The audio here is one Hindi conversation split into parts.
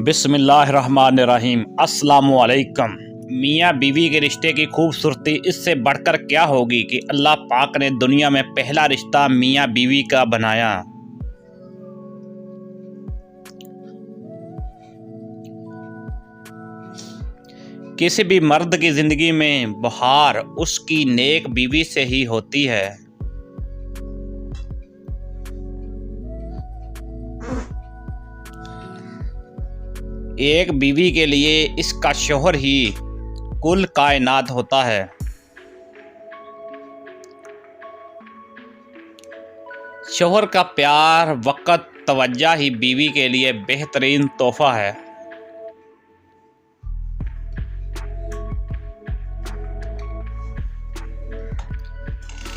बिस्मिल्लाहिर्रहमानिर्रहीम। अस्सलामुअलैकुम। मियाँ बीवी के रिश्ते की खूबसूरती इससे बढ़कर क्या होगी कि अल्लाह पाक ने दुनिया में पहला रिश्ता मियाँ बीवी का बनाया। किसी भी मर्द की ज़िंदगी में बहार उसकी नेक बीवी से ही होती है। एक बीवी के लिए इसका शौहर ही कुल कायनात होता है। शौहर का प्यार, वक़्त, तवज्जो ही बीवी के लिए बेहतरीन तोहफ़ा है।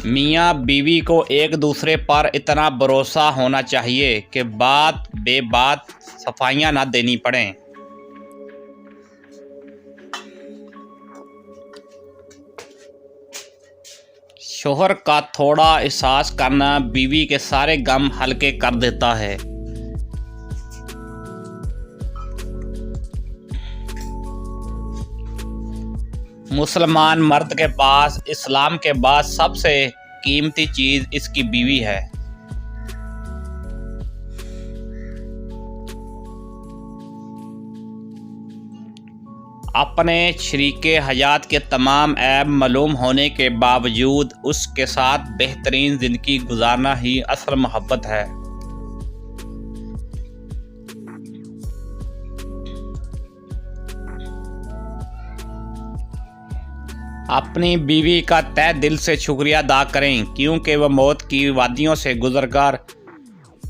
मियाँ बीवी को एक दूसरे पर इतना भरोसा होना चाहिए कि बात बेबात सफाइयाँ ना देनी पड़ें। शौहर का थोड़ा एहसास करना बीवी के सारे गम हल्के कर देता है। मुसलमान मर्द के पास इस्लाम के बाद सबसे कीमती चीज़ इसकी बीवी है। अपने शरीके हयात के तमाम ऐब मालूम होने के बावजूद उसके साथ बेहतरीन ज़िंदगी गुजारना ही असल मोहब्बत है। अपनी बीवी का तहे दिल से शुक्रिया अदा करें, क्योंकि वह मौत की वादियों से गुजरकर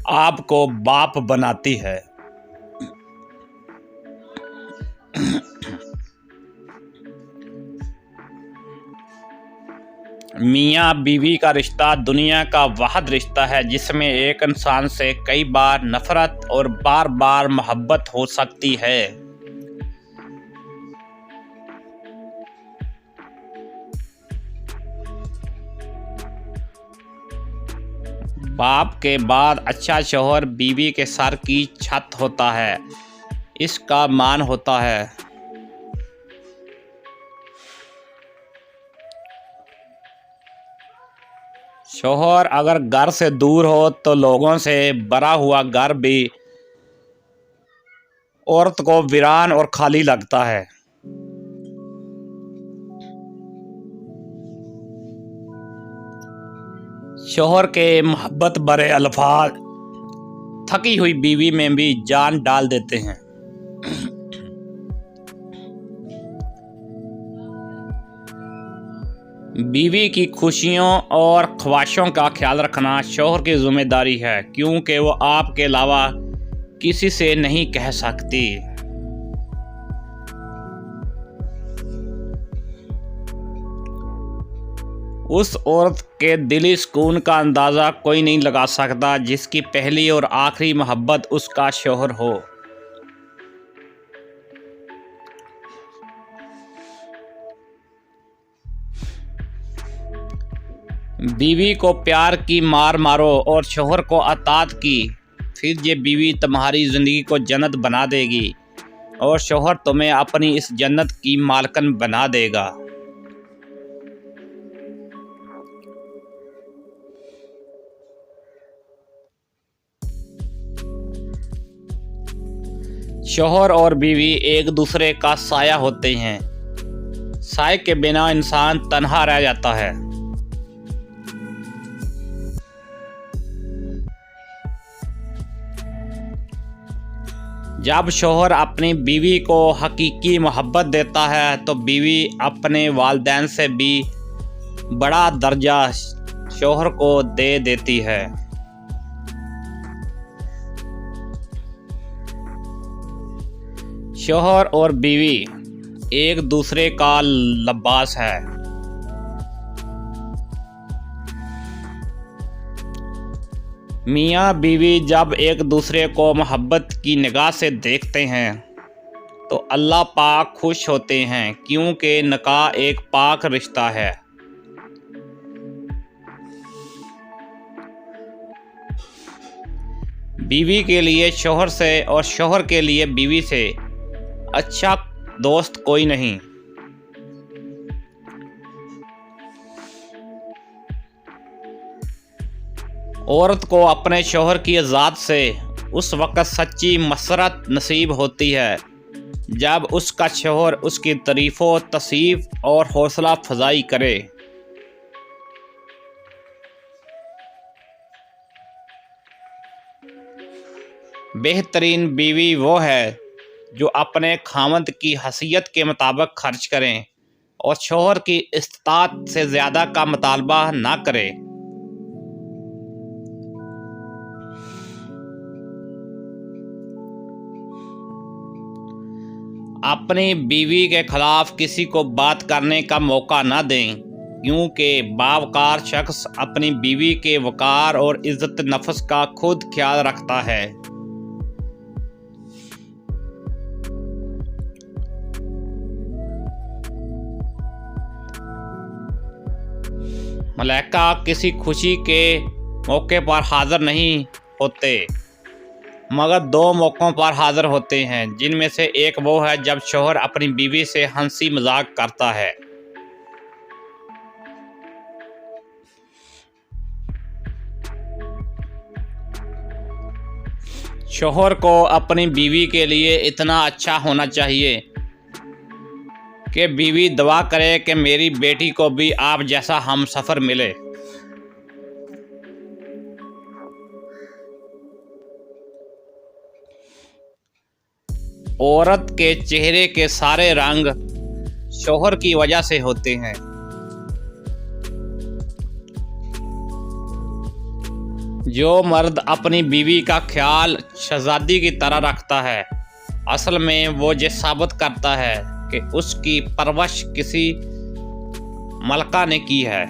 आपको बाप बनाती है। मियाँ बीवी का रिश्ता दुनिया का वाहिद रिश्ता है जिसमें एक इंसान से कई बार नफ़रत और बार बार मोहब्बत हो सकती है। बाप के बाद अच्छा शौहर बीवी के सर की छत होता है, इसका मान होता है। शौहर अगर घर से दूर हो तो लोगों से भरा हुआ घर भी औरत को वीरान और खाली लगता है। शौहर के मोहब्बत भरे अल्फाज थकी हुई बीवी में भी जान डाल देते हैं। बीवी की खुशियों और ख्वाहिशों का ख्याल रखना शौहर की जिम्मेदारी है, क्योंकि वो आपके अलावा किसी से नहीं कह सकती। उस औरत के दिली सुकून का अंदाज़ा कोई नहीं लगा सकता जिसकी पहली और आखिरी मोहब्बत उसका शौहर हो। बीवी को प्यार की मार मारो और शौहर को अताअत की, फिर ये बीवी तुम्हारी ज़िंदगी को जन्नत बना देगी और शौहर तुम्हें अपनी इस जन्नत की मालकन बना देगा। शौहर और बीवी एक दूसरे का साया होते हैं। साए के बिना इंसान तन्हा रह जाता है। जब शौहर अपनी बीवी को हकीकी मोहब्बत देता है तो बीवी अपने वालिदैन से भी बड़ा दर्जा शौहर को दे देती है। शौहर और बीवी एक दूसरे का लिबास है। मियाँ बीवी जब एक दूसरे को मोहब्बत की निगाह से देखते हैं तो अल्लाह पाक खुश होते हैं, क्योंकि निकाह एक पाक रिश्ता है। बीवी के लिए शौहर से और शौहर के लिए बीवी से अच्छा दोस्त कोई नहीं। औरत को अपने शौहर की ज़ात से उस वक़्त सच्ची मसरत नसीब होती है जब उसका शौहर उसकी तारीफ़ो तसीफ और हौसला अफजाई करे। बेहतरीन बीवी वो है जो अपने खामद की हैसियत के मुताबिक खर्च करें और शौहर की इस्तात से ज़्यादा का मुतालबा ना करे। अपनी बीवी के खिलाफ किसी को बात करने का मौका ना दें, क्योंकि बावकार शख्स अपनी बीवी के वकार और इज़्ज़त नफ्स का खुद ख्याल रखता है। मलाइका किसी खुशी के मौके पर हाज़िर नहीं होते, मगर दो मौक़ों पर हाज़िर होते हैं, जिनमें से एक वो है जब शौहर अपनी बीवी से हंसी मजाक करता है। शौहर को अपनी बीवी के लिए इतना अच्छा होना चाहिए कि बीवी दुआ करे कि मेरी बेटी को भी आप जैसा हमसफ़र मिले। औरत के चेहरे के सारे रंग शौहर की वजह से होते हैं। जो मर्द अपनी बीवी का ख्याल शहजादी की तरह रखता है, असल में वो ये साबित करता है कि उसकी परवरिश किसी मलका ने की है।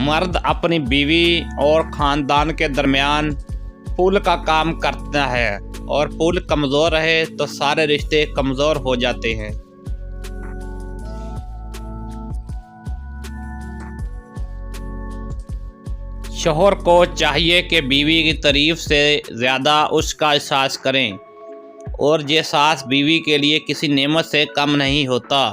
मर्द अपनी बीवी और ख़ानदान के दरमियान पुल का काम करता है, और पुल कमज़ोर रहे तो सारे रिश्ते कमज़ोर हो जाते हैं। शौहर को चाहिए कि बीवी की तारीफ़ से ज़्यादा उसका एहसास करें, और ये एहसास बीवी के लिए किसी नेमत से कम नहीं होता।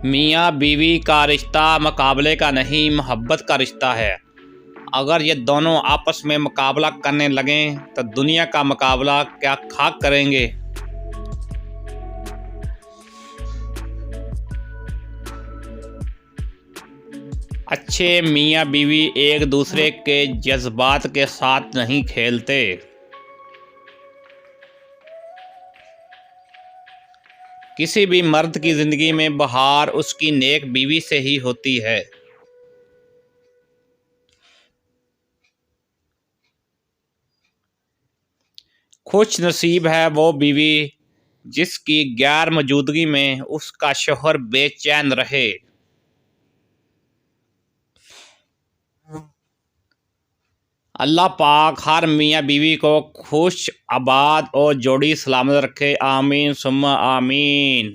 मियाँ बीवी का रिश्ता मुकाबले का नहीं, मोहब्बत का रिश्ता है। अगर ये दोनों आपस में मुकाबला करने लगें तो दुनिया का मुकाबला क्या खाक करेंगे। अच्छे मियाँ बीवी एक दूसरे के जज्बात के साथ नहीं खेलते। किसी भी मर्द की ज़िंदगी में बहार उसकी नेक बीवी से ही होती है। खुश नसीब है वो बीवी जिसकी गैर मौजूदगी में उसका शौहर बेचैन रहे। अल्लाह पाक हर मियाँ बीवी को खुश, आबाद और जोड़ी सलामत रखे। आमीन सुम्मा आमीन।